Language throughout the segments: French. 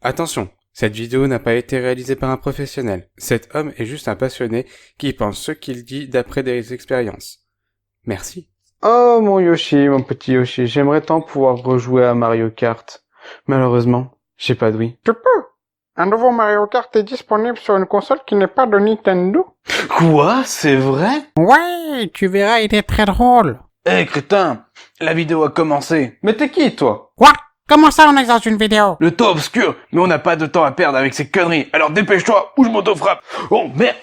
Attention, cette vidéo n'a pas été réalisée par un professionnel. Cet homme est juste un passionné qui pense ce qu'il dit d'après des expériences. Merci. Oh mon Yoshi, mon petit Yoshi, j'aimerais tant pouvoir rejouer à Mario Kart. Malheureusement, j'ai pas de Wii. Tu peux. Un nouveau Mario Kart est disponible sur une console qui n'est pas de Nintendo. Quoi? C'est vrai? Ouais, tu verras, il est très drôle. Eh crétin, la vidéo a commencé. Mais t'es qui toi? Quoi? Comment ça on est dans une vidéo? Le temps obscur, mais on n'a pas de temps à perdre avec ces conneries. Alors dépêche-toi ou je m'auto-frappe. Oh merde.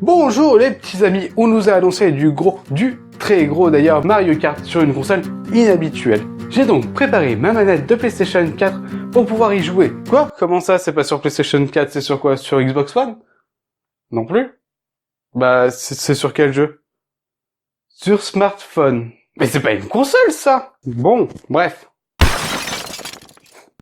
Bonjour les petits amis, on nous a annoncé du très gros d'ailleurs Mario Kart sur une console inhabituelle. J'ai donc préparé ma manette de PlayStation 4 pour pouvoir y jouer. Quoi? Comment ça, c'est pas sur PlayStation 4, c'est sur quoi? Sur Xbox One? Non plus? Bah, c'est sur quel jeu? Sur smartphone. Mais c'est pas une console ça! Bon, bref.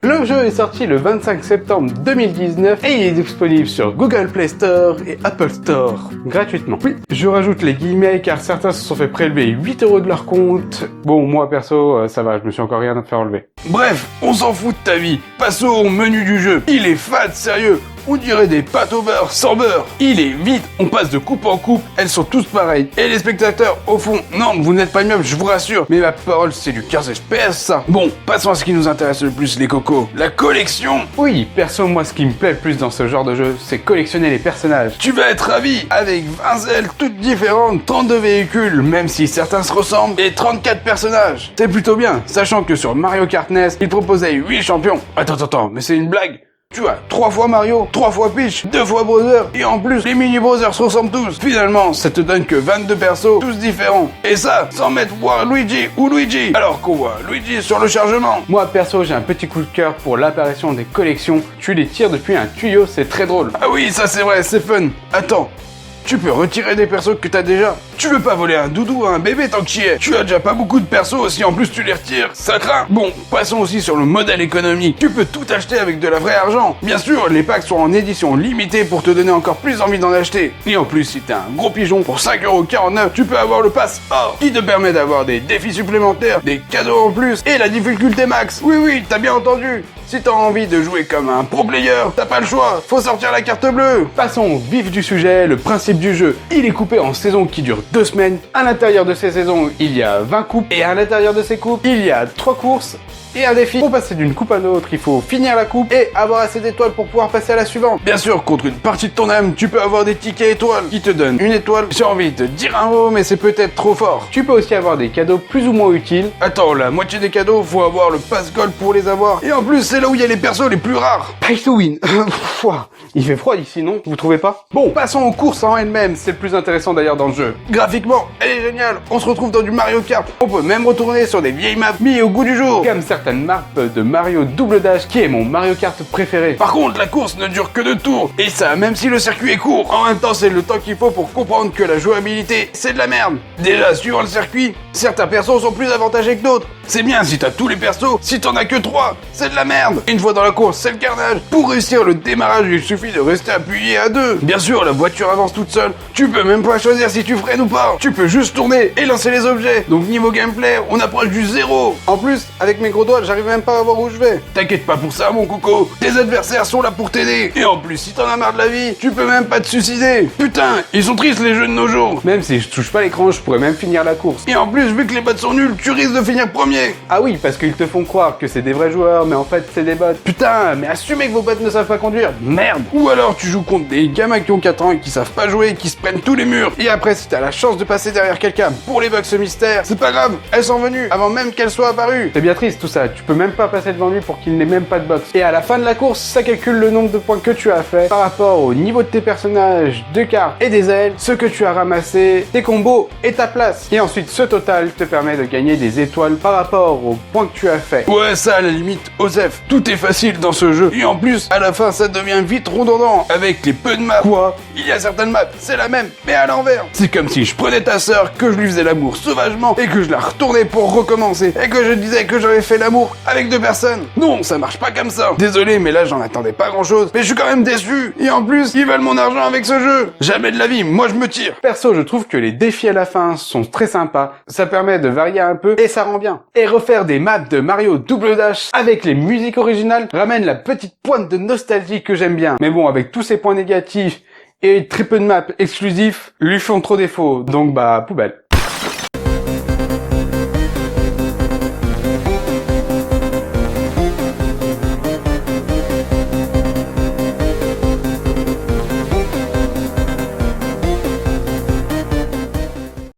Le jeu est sorti le 25 septembre 2019 et il est disponible sur Google Play Store et Apple Store gratuitement. Oui, je rajoute les guillemets car certains se sont fait prélever 8 € de leur compte. Bon, moi perso, ça va, je me suis encore rien à faire enlever. Bref, on s'en fout de ta vie. Passons au menu du jeu. Il est fade, sérieux. On dirait des pâtes au beurre sans beurre. Il est vite, on passe de coupe en coupe, elles sont tous pareilles. Et les spectateurs, au fond, non, vous n'êtes pas myope, je vous rassure. Mais ma parole, c'est du 15 FPS ça. Bon, passons à ce qui nous intéresse le plus, les cocos. La collection. Oui, perso, moi, ce qui me plaît le plus dans ce genre de jeu, c'est collectionner les personnages. Tu vas être ravi, avec 20 ailes toutes différentes, 32 véhicules, même si certains se ressemblent, et 34 personnages. C'est plutôt bien, sachant que sur Mario Kart NES, il proposait 8 champions. Attends, mais c'est une blague. Tu as 3 fois Mario, 3 fois Peach, 2 fois Bowser, et en plus, les mini-Bowser se ressemblent tous. Finalement, ça te donne que 22 persos, tous différents. Et ça, sans mettre Waluigi ou Luigi, alors qu'on voit Luigi sur le chargement. Moi, perso, j'ai un petit coup de cœur pour l'apparition des collections. Tu les tires depuis un tuyau, c'est très drôle. Ah oui, ça c'est vrai, c'est fun. Attends. Tu peux retirer des persos que t'as déjà. Tu veux pas voler un doudou à un bébé tant que t'y es. Tu as déjà pas beaucoup de persos, si en plus tu les retires, ça craint. Bon, passons aussi sur le modèle économique. Tu peux tout acheter avec de la vraie argent. Bien sûr, les packs sont en édition limitée pour te donner encore plus envie d'en acheter. Et en plus, si t'es un gros pigeon, pour 5,49 €, tu peux avoir le pass or, qui te permet d'avoir des défis supplémentaires, des cadeaux en plus, et la difficulté max. Oui, t'as bien entendu. Si t'as envie de jouer comme un pro player, t'as pas le choix, faut sortir la carte bleue. Passons au vif du sujet, le principe du jeu. Il est coupé en saisons qui durent 2 semaines. À l'intérieur de ces saisons, il y a 20 coupes. Et à l'intérieur de ces coupes, il y a 3 courses et un défi. Pour passer d'une coupe à l'autre, il faut finir la coupe et avoir assez d'étoiles pour pouvoir passer à la suivante. Bien sûr, contre une partie de ton âme, tu peux avoir des tickets étoiles qui te donnent une étoile. J'ai envie de dire un mot, mais c'est peut-être trop fort. Tu peux aussi avoir des cadeaux plus ou moins utiles. Attends, la moitié des cadeaux, faut avoir le pass gold pour les avoir. Et en plus, c'est là où il y a les persos les plus rares. Pay to win. Il fait froid ici, non? Vous trouvez pas? Bon, passons aux courses en elles-mêmes. C'est le plus intéressant d'ailleurs dans le jeu. Graphiquement, elle est géniale. On se retrouve dans du Mario Kart. On peut même retourner sur des vieilles maps mises au goût du jour. Comme certaines maps de Mario Double Dash, qui est mon Mario Kart préféré. Par contre, la course ne dure que 2 tours. Et ça, même si le circuit est court. En même temps, c'est le temps qu'il faut pour comprendre que la jouabilité, c'est de la merde. Déjà, suivant le circuit, certains persos sont plus avantagés que d'autres. C'est bien si t'as tous les persos. Si t'en as que 3, c'est de la merde. Une fois dans la course, c'est le carnage. Pour réussir le démarrage, il suffit de rester appuyé à 2. Bien sûr, la voiture avance toute seule. Tu peux même pas choisir si tu freines ou pas. Tu peux juste tourner et lancer les objets. Donc niveau gameplay, on approche du 0. En plus, avec mes gros doigts, j'arrive même pas à voir où je vais. T'inquiète pas pour ça, mon coco. Tes adversaires sont là pour t'aider. Et en plus, si t'en as marre de la vie, tu peux même pas te suicider. Putain, ils sont tristes les jeux de nos jours. Même si je touche pas l'écran, je pourrais même finir la course. Et en plus, vu que les bots sont nuls, tu risques de finir premier. Ah oui, parce qu'ils te font croire que c'est des vrais joueurs, mais en fait, c'est des bots. Putain, mais assumez que vos bots ne savent pas conduire. Merde. Ou alors, tu joues contre des gamins qui ont 4 ans et qui savent pas jouer et qui se prennent tous les murs. Et après, si t'as la chance de passer derrière quelqu'un pour les bugs mystère, c'est pas grave, elles sont venues avant même qu'elles soient apparues. C'est bien triste tout ça, tu peux même pas passer devant lui pour qu'il n'ait même pas de box. Et à la fin de la course, ça calcule le nombre de points que tu as fait par rapport au niveau de tes personnages, de cartes et des ailes, ce que tu as ramassé, tes combos et ta place. Et ensuite, ce total te permet de gagner des étoiles par rapport aux points que tu as fait. Ouais, ça à la limite, Osef, tout est facile dans ce jeu. Et en plus, à la fin, ça devient vite redondant avec les peu de maps. Quoi? il y a certaines maps, c'est la même, mais à l'envers. C'est comme si je prenais ta sœur, que je lui faisais l'amour sauvagement, et que je la retournais pour recommencer, et que je disais que j'avais fait l'amour avec 2 personnes. Non, ça marche pas comme ça. Désolé, mais là j'en attendais pas grand chose, mais je suis quand même déçu. Et en plus, ils veulent mon argent avec ce jeu. Jamais de la vie, moi je me tire. Perso, je trouve que les défis à la fin sont très sympas, ça permet de varier un peu, et ça rend bien. Et refaire des maps de Mario Double Dash avec les musiques originales ramène la petite pointe de nostalgie que j'aime bien. Mais bon, avec tous ces points négatifs et très peu de maps exclusifs, lui font trop défaut, donc bah poubelle.